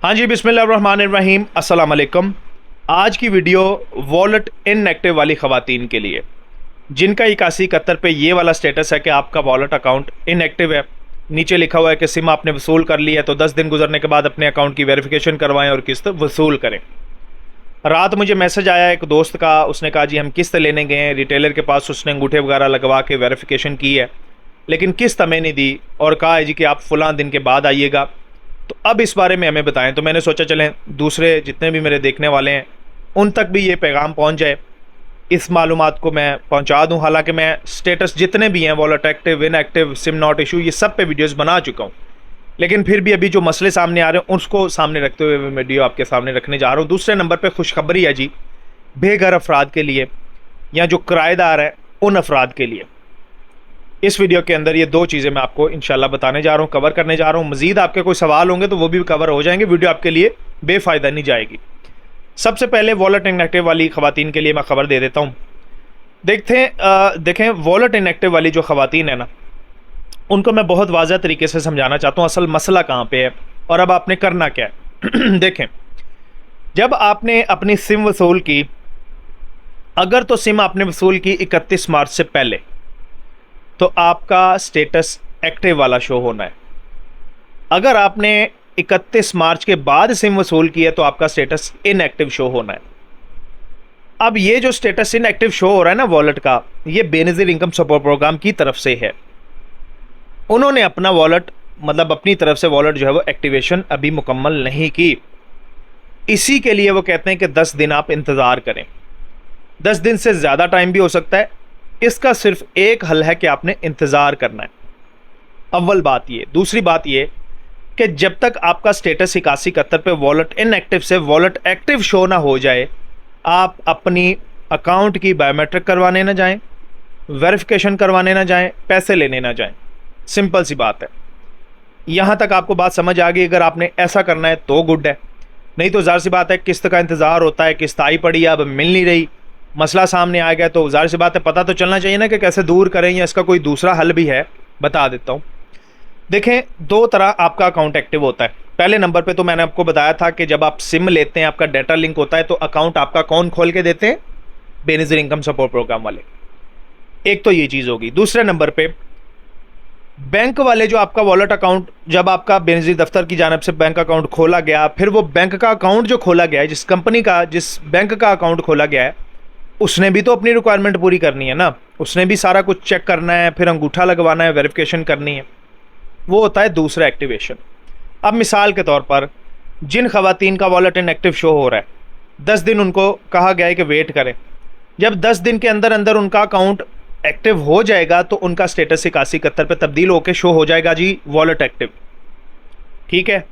हाँ जी, बिस्मिल्लाहिर्रहमानिर्रहीम, अस्सलाम वालेकुम। आज की वीडियो वॉलेट इनएक्टिव वाली ख़वातीन के लिए जिनका 8171 पे ये वाला स्टेटस है कि आपका वॉलेट अकाउंट इनएक्टिव है। नीचे लिखा हुआ है कि सिम आपने वसूल कर ली है तो 10 दिन गुजरने के बाद अपने अकाउंट की वेरिफिकेशन करवाएं और किस्त वसूल करें। रात मुझे मैसेज आया एक दोस्त का, उसने कहा जी हम किस्त लेने गए हैं रिटेलर के पास, उसने अंगूठे वगैरह लगवा के वेरिफिकेशन की है लेकिन किस्त हमें नहीं दी और कहा है जी कि आप फ़लाँ दिन के बाद आइएगा। तो अब इस बारे में हमें बताएं। तो मैंने सोचा चलें दूसरे जितने भी मेरे देखने वाले हैं उन तक भी ये पैगाम पहुंच जाए, इस मालूमात को मैं पहुंचा दूं। हालांकि मैं स्टेटस जितने भी हैं wallet active, inactive, SIM not issue, ये सब पे वीडियोस बना चुका हूं, लेकिन फिर भी अभी जो मसले सामने आ रहे हैं उसको सामने रखते हुए मैं वीडियो आपके सामने रखने जा रहा हूँ। दूसरे नंबर पर खुशखबरी है जी बेघर अफराद के लिए या जो किराएदार हैं उन अफराद के लिए। इस वीडियो के अंदर ये दो चीज़ें मैं आपको इंशाल्लाह बताने जा रहा हूँ, कवर करने जा रहा हूँ। मज़ीद आपके कोई सवाल होंगे तो वो भी कवर हो जाएंगे, वीडियो आपके लिए बेफ़ायदा नहीं जाएगी। सबसे पहले वॉलेट इनएक्टिव वाली ख़वातीन के लिए मैं ख़बर दे देता हूँ। देखें वॉलेट इनएक्टिव वाली जो ख़वातीन है ना, उनको मैं बहुत वाज़ह तरीके से समझाना चाहता हूँ असल मसला कहाँ पर है और अब आपने करना क्या है। देखें, जब आपने अपनी सिम वसूल की, अगर तो सिम आपने वसूल की 31 मार्च से पहले तो आपका स्टेटस एक्टिव वाला शो होना है। अगर आपने 31 मार्च के बाद सिम वसूल किया तो आपका स्टेटस इनएक्टिव शो होना है। अब ये जो स्टेटस इनएक्टिव शो हो रहा है ना वॉलेट का, ये बेनज़ीर इनकम सपोर्ट प्रोग्राम की तरफ से है। उन्होंने अपना वॉलेट मतलब अपनी तरफ से वॉलेट जो है वो एक्टिवेशन अभी मुकम्मल नहीं की, इसी के लिए वो कहते हैं कि 10 दिन आप इंतज़ार करें। 10 दिन से ज़्यादा टाइम भी हो सकता है, इसका सिर्फ एक हल है कि आपने इंतज़ार करना है। अव्वल बात ये। दूसरी बात ये कि जब तक आपका स्टेटस 8171 पे वॉलेट इनएक्टिव से वॉलेट एक्टिव शो ना हो जाए, आप अपनी अकाउंट की बायोमेट्रिक करवाने ना जाएं, वेरिफिकेशन करवाने ना जाएं, पैसे लेने ना जाएं। सिंपल सी बात है। यहाँ तक आपको बात समझ आ गई? अगर आपने ऐसा करना है तो गुड है, नहीं तो ज़ाहिर सी बात है किस्त का इंतज़ार होता है, किस्त आई पड़ी है, अब मिल नहीं रही, मसला सामने आ गया तो ज़ाहिर सी बात है पता तो चलना चाहिए ना कि कैसे दूर करें या इसका कोई दूसरा हल भी है, बता देता हूँ। देखें, दो तरह आपका अकाउंट एक्टिव होता है। पहले नंबर पे तो मैंने आपको बताया था कि जब आप सिम लेते हैं, आपका डाटा लिंक होता है, तो अकाउंट आपका कौन खोल के देते हैं? बेनज़ीर इनकम सपोर्ट प्रोग्राम वाले। एक तो ये चीज़ होगी। दूसरे नंबर पर बैंक वाले जो आपका वॉलेट अकाउंट, जब आपका बेनज़ीर दफ्तर की जानिब से बैंक अकाउंट खोला गया, फिर वो बैंक का अकाउंट जो खोला गया है, जिस कंपनी का, जिस बैंक का अकाउंट खोला गया है, उसने भी तो अपनी रिक्वायरमेंट पूरी करनी है ना, उसने भी सारा कुछ चेक करना है, फिर अंगूठा लगवाना है, वेरिफिकेशन करनी है। वो होता है दूसरा एक्टिवेशन। अब मिसाल के तौर पर जिन ख़वातीन का वॉलेट इनएक्टिव शो हो रहा है, 10 दिन उनको कहा गया है कि वेट करें। जब 10 दिन के अंदर अंदर उनका अकाउंट एक्टिव हो जाएगा तो उनका स्टेटस 8171 पे तब्दील होकर शो हो जाएगा जी वॉलेट एक्टिव। ठीक है,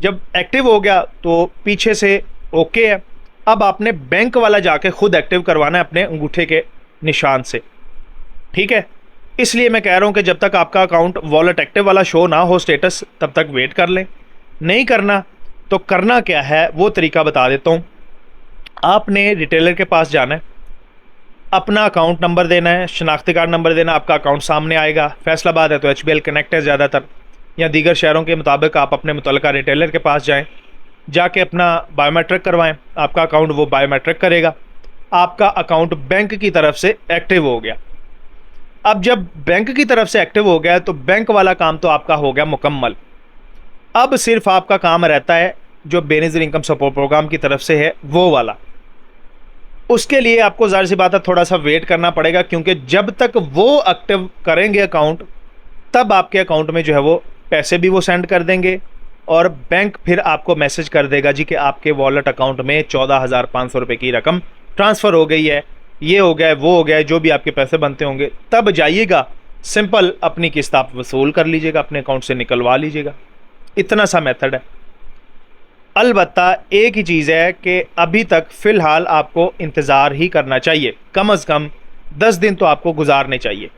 जब एक्टिव हो गया तो पीछे से ओके है। अब आपने बैंक वाला जाके खुद एक्टिव करवाना है अपने अंगूठे के निशान से। ठीक है, इसलिए मैं कह रहा हूं कि जब तक आपका अकाउंट वॉलेट एक्टिव वाला शो ना हो स्टेटस, तब तक वेट कर लें। नहीं करना तो करना क्या है वो तरीका बता देता हूं। आपने रिटेलर के पास जाना है, अपना अकाउंट नंबर देना है, शनाख्ती कार्ड नंबर देना, आपका अकाउंट सामने आएगा। फैसलाबाद है तो HBL कनेक्ट है ज़्यादातर, या दीगर शहरों के मुताबिक आप अपने मुतल्लिका रिटेलर के पास जाएँ, जाके अपना बायोमेट्रिक करवाएं। आपका अकाउंट वो बायोमेट्रिक करेगा, आपका अकाउंट बैंक की तरफ से एक्टिव हो गया। अब जब बैंक की तरफ से एक्टिव हो गया तो बैंक वाला काम तो आपका हो गया मुकम्मल। अब सिर्फ आपका काम रहता है जो बेनज़ीर इनकम सपोर्ट प्रोग्राम की तरफ से है वो वाला। उसके लिए आपको ज़ाहिर सी बात है थोड़ा सा वेट करना पड़ेगा, क्योंकि जब तक वो एक्टिव करेंगे अकाउंट, तब आपके अकाउंट में जो है वो पैसे भी वो सेंड कर देंगे और बैंक फिर आपको मैसेज कर देगा जी कि आपके वॉलेट अकाउंट में 14,500 रुपये की रकम ट्रांसफ़र हो गई है, ये हो गया है, वो हो गया है, जो भी आपके पैसे बनते होंगे। तब जाइएगा, सिंपल अपनी किस्त आप वसूल कर लीजिएगा, अपने अकाउंट से निकलवा लीजिएगा। इतना सा मेथड है। अलबत्ता एक ही चीज़ है कि अभी तक फ़िलहाल आपको इंतज़ार ही करना चाहिए, कम अज़ कम 10 दिन तो आपको गुजारने चाहिए।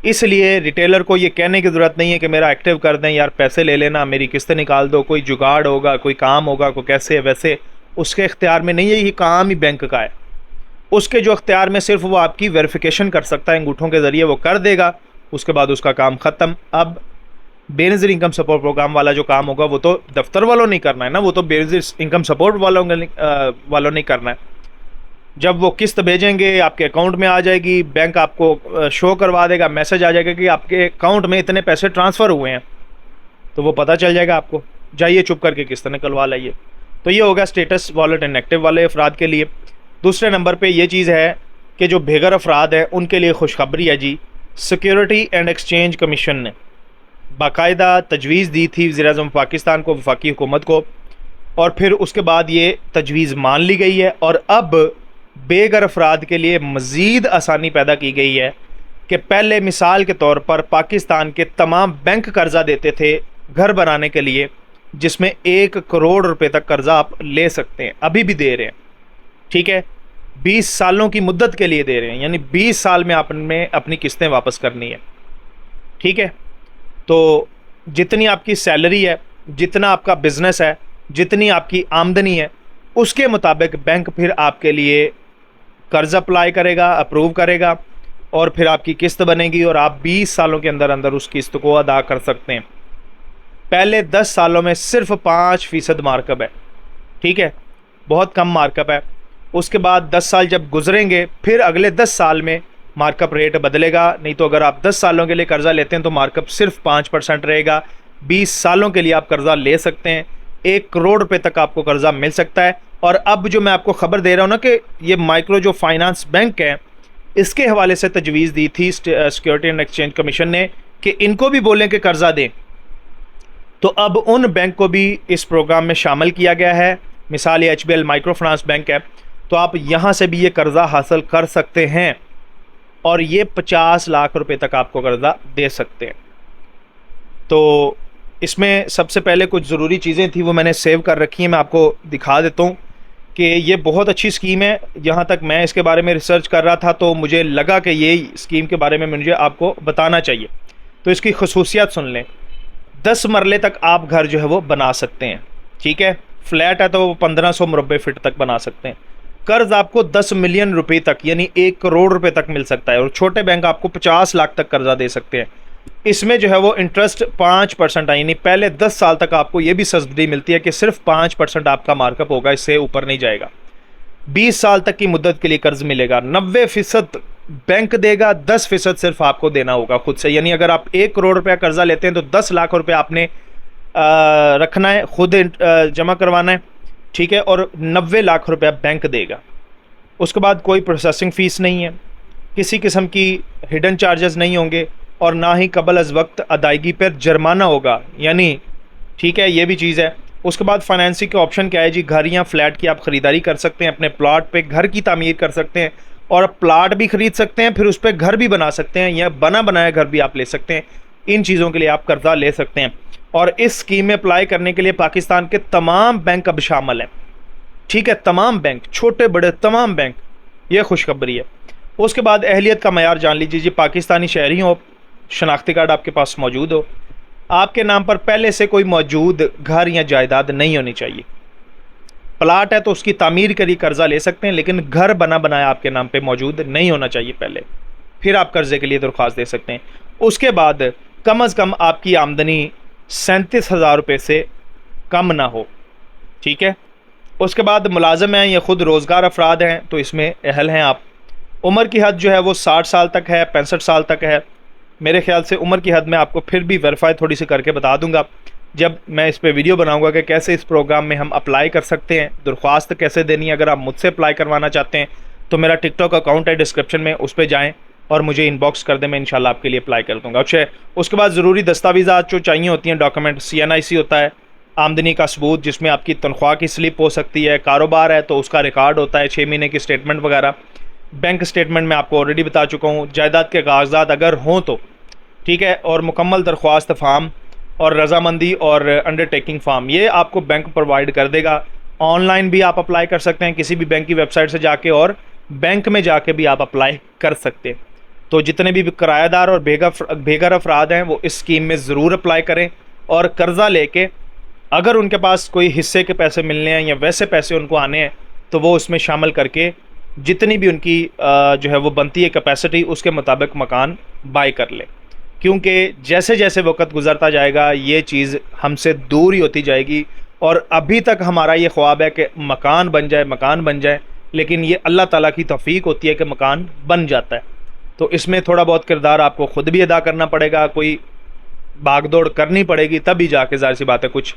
इसलिए रिटेलर को ये कहने की ज़रूरत नहीं है कि मेरा एक्टिव कर दें यार, पैसे ले लेना, मेरी किस्तें निकाल दो, कोई जुगाड़ होगा, कोई काम होगा, कोई कैसे वैसे, उसके इख्तियार में नहीं है। यही काम ही बैंक का है। उसके जो इख्तियार में सिर्फ वो आपकी वेरिफिकेशन कर सकता है, अंगूठों के ज़रिए वो कर देगा, उसके बाद उसका काम ख़त्म। अब बेनज़ीर इनकम सपोर्ट प्रोग्राम वाला जो काम होगा वो तो दफ्तर वालों नहीं करना है ना, वो तो बेनज़ीर इनकम सपोर्ट वालों नहीं करना है। जब वो किस्त भेजेंगे आपके अकाउंट में आ जाएगी, बैंक आपको शो करवा देगा, मैसेज आ जाएगा कि आपके अकाउंट में इतने पैसे ट्रांसफ़र हुए हैं, तो वो पता चल जाएगा आपको, जाइए चुप करके किस्त निकलवा लाइए। तो ये होगा स्टेटस वॉलेट इनएक्टिव वाले अफराद के लिए। दूसरे नंबर पे ये चीज़ है कि जो बेघर अफराद हैं उनके लिए खुशखबरी है जी। सिक्योरिटी एंड एक्सचेंज कमीशन ने बाकायदा तजवीज़ दी थी वज़ीर-ए-आज़म पाकिस्तान को, वफाकी हुकूमत को, और फिर उसके बाद ये तजवीज़ मान ली गई है और अब बेघर अफराद के लिए मज़ीद आसानी पैदा की गई है कि पहले मिसाल के तौर पर पाकिस्तान के तमाम बैंक कर्ज़ा देते थे घर बनाने के लिए, जिसमें 1 करोड़ रुपए तक कर्ज़ा आप ले सकते हैं, अभी भी दे रहे हैं, ठीक है। 20 सालों की मुद्दत के लिए दे रहे हैं, यानी 20 साल में आपने अपनी किस्तें वापस करनी है, ठीक है। तो जितनी आपकी सैलरी है, जितना आपका बिजनेस है, जितनी आपकी आमदनी है, उसके मुताबिक बैंक फिर आपके लिए कर्ज अप्लाई करेगा, अप्रूव करेगा, और फिर आपकी किस्त बनेगी और आप 20 सालों के अंदर अंदर उस किस्त को अदा कर सकते हैं। पहले 10 सालों में सिर्फ 5% मार्कअप है, ठीक है, बहुत कम मार्कअप है। उसके बाद 10 साल जब गुजरेंगे फिर अगले 10 साल में मार्कअप रेट बदलेगा। नहीं तो अगर आप 10 सालों के लिए कर्ज़ा लेते हैं तो मार्कअप सिर्फ 5% रहेगा। 20 सालों के लिए आप कर्ज़ा ले सकते हैं, 1 करोड़ रुपए तक आपको कर्ज़ा मिल सकता है। और अब जो मैं आपको खबर दे रहा हूँ ना कि ये माइक्रो जो फाइनेंस बैंक है, इसके हवाले से तजवीज़ दी थी सिक्योरिटी एंड एक्सचेंज कमीशन ने कि इनको भी बोलें कि कर्ज़ा दें, तो अब उन बैंक को भी इस प्रोग्राम में शामिल किया गया है। मिसाल ये HBL माइक्रो फाइनेंस बैंक है, तो आप यहाँ से भी ये कर्ज़ा हासिल कर सकते हैं और ये 50 लाख रुपए तक आपको कर्ज़ा दे सकते हैं। तो इसमें सबसे पहले कुछ ज़रूरी चीज़ें थी वो मैंने सेव कर रखी हैं, मैं आपको दिखा देता हूँ कि ये बहुत अच्छी स्कीम है। जहाँ तक मैं इसके बारे में रिसर्च कर रहा था तो मुझे लगा कि ये स्कीम के बारे में मुझे आपको बताना चाहिए। तो इसकी खसूसियात सुन लें। 10 मरले तक आप घर जो है वो बना सकते हैं, ठीक है। फ्लैट है तो वो 1500 मुरब्बे फीट तक बना सकते हैं। कर्ज आपको 10 मिलियन रुपए तक यानी 1 करोड़ रुपए तक मिल सकता है, और छोटे बैंक आपको 50 लाख तक कर्जा दे सकते हैं। इसमें जो है वो इंटरेस्ट 5% है, यानी पहले 10 साल तक आपको ये भी सब्सिडी मिलती है कि सिर्फ 5% आपका मार्कअप होगा, इससे ऊपर नहीं जाएगा। 20 साल तक की मुद्दत के लिए कर्ज मिलेगा। 90% बैंक देगा, 10% सिर्फ आपको देना होगा खुद से। यानी अगर आप 1 करोड़ रुपया कर्जा लेते हैं तो 10 लाख रुपया आपने रखना है, खुद जमा करवाना है, ठीक है, और 90 लाख रुपया बैंक देगा। उसके बाद कोई प्रोसेसिंग फ़ीस नहीं है, किसी किस्म की हिडन चार्जेस नहीं होंगे, और ना ही कबल अज़ वक्त अदायगी पर जुर्माना होगा, यानी ठीक है, ये भी चीज़ है। उसके बाद फाइनेंसिंग के ऑप्शन क्या है जी, घर या फ्लैट की आप ख़रीदारी कर सकते हैं, अपने प्लाट पे घर की तामीर कर सकते हैं, और प्लाट भी ख़रीद सकते हैं, फिर उस पर घर भी बना सकते हैं, या बना बनाया घर भी आप ले सकते हैं। इन चीज़ों के लिए आप कर्जा ले सकते हैं। और इस स्कीम में अप्लाई करने के लिए पाकिस्तान के तमाम बैंक अब शामिल हैं, ठीक है, तमाम बैंक, छोटे बड़े तमाम बैंक, ये खुशखबरी है। उसके बाद अहलियत का मयार जान लीजिए जी, पाकिस्तानी शहरी हो, शनाख्ती कार्ड आपके पास मौजूद हो, आपके नाम पर पहले से कोई मौजूद घर या जायदाद नहीं होनी चाहिए। प्लाट है तो उसकी तामीर करी कर्जा ले सकते हैं, लेकिन घर बना बनाया आपके नाम पे मौजूद नहीं होना चाहिए पहले, फिर आप कर्जे के लिए दरख्वास्त दे सकते हैं। उसके बाद कम अज़ कम आपकी आमदनी 37,000 रुपये से कम ना हो, ठीक है। उसके बाद मुलाजम हैं या ख़ुद रोज़गार अफराद हैं तो इसमें अहल हैं आप। उम्र की हद जो है वो 60 साल तक है, 65 साल तक है। मेरे ख्याल से उम्र की हद में आपको फिर भी वेरीफाई थोड़ी सी करके बता दूंगा जब मैं इस पर वीडियो बनाऊंगा कि कैसे इस प्रोग्राम में हम अप्लाई कर सकते हैं, दरख्वास्त कैसे देनी है। अगर आप मुझसे अप्लाई करवाना चाहते हैं तो मेरा टिकटॉक अकाउंट है डिस्क्रिप्शन में, उस पर जाएँ और मुझे इनबॉक्स कर दें, मैं इंशाल्लाह आपके लिए अप्लाई कर दूँगा। अच्छा, उसके बाद ज़रूरी दस्तावेज़ात जो चाहिए होती हैं, डॉक्यूमेंट, CNIC होता है, आमदनी का सबूत जिसमें आपकी तनख्वाह की स्लिप हो सकती है, कारोबार है तो उसका रिकॉर्ड होता है, 6 महीने की स्टेटमेंट वगैरह। बैंक स्टेटमेंट मैं आपको ऑलरेडी बता चुका हूँ। जायदाद के कागजात अगर हों तो ठीक है, और मुकम्मल दरख्वास्त फार्म और रजामंदी और अंडरटेकिंग फार्म, ये आपको बैंक प्रोवाइड कर देगा। ऑनलाइन भी आप अप्लाई कर सकते हैं किसी भी बैंक की वेबसाइट से जाके, और बैंक में जाके भी आप अप्लाई कर सकते हैं। तो जितने भी किराएदार और बेघर अफराद हैं वो इस स्कीम में ज़रूर अप्लाई करें, और कर्ज़ा लेके अगर उनके पास कोई हिस्से के पैसे मिलने हैं या वैसे पैसे उनको आने हैं तो वो उसमें शामिल करके जितनी भी उनकी जो है वो बनती है कैपेसिटी, उसके मुताबिक मकान बाय कर लें। क्योंकि जैसे जैसे वक्त गुजरता जाएगा ये चीज़ हमसे दूर ही होती जाएगी। और अभी तक हमारा ये ख्वाब है कि मकान बन जाए, मकान बन जाए, लेकिन ये अल्लाह ताला की तौफीक होती है कि मकान बन जाता है। तो इसमें थोड़ा बहुत किरदार आपको ख़ुद भी अदा करना पड़ेगा, कोई भागदौड़ करनी पड़ेगी, तभी जाके ज़ाहिर सी बात है कुछ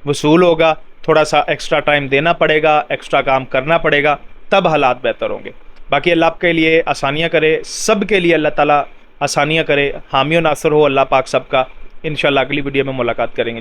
वसूल होगा। थोड़ा सा एक्स्ट्रा टाइम देना पड़ेगा, एक्स्ट्रा काम करना पड़ेगा, तब हालात बेहतर होंगे। बाकी अल्लाह आपके लिए आसानियाँ करे, सब के लिए अल्लाह ताला आसानियाँ करे, हामी व नासर हो अल्लाह पाक सबका। इंशाअल्लाह अगली वीडियो में मुलाकात करेंगे।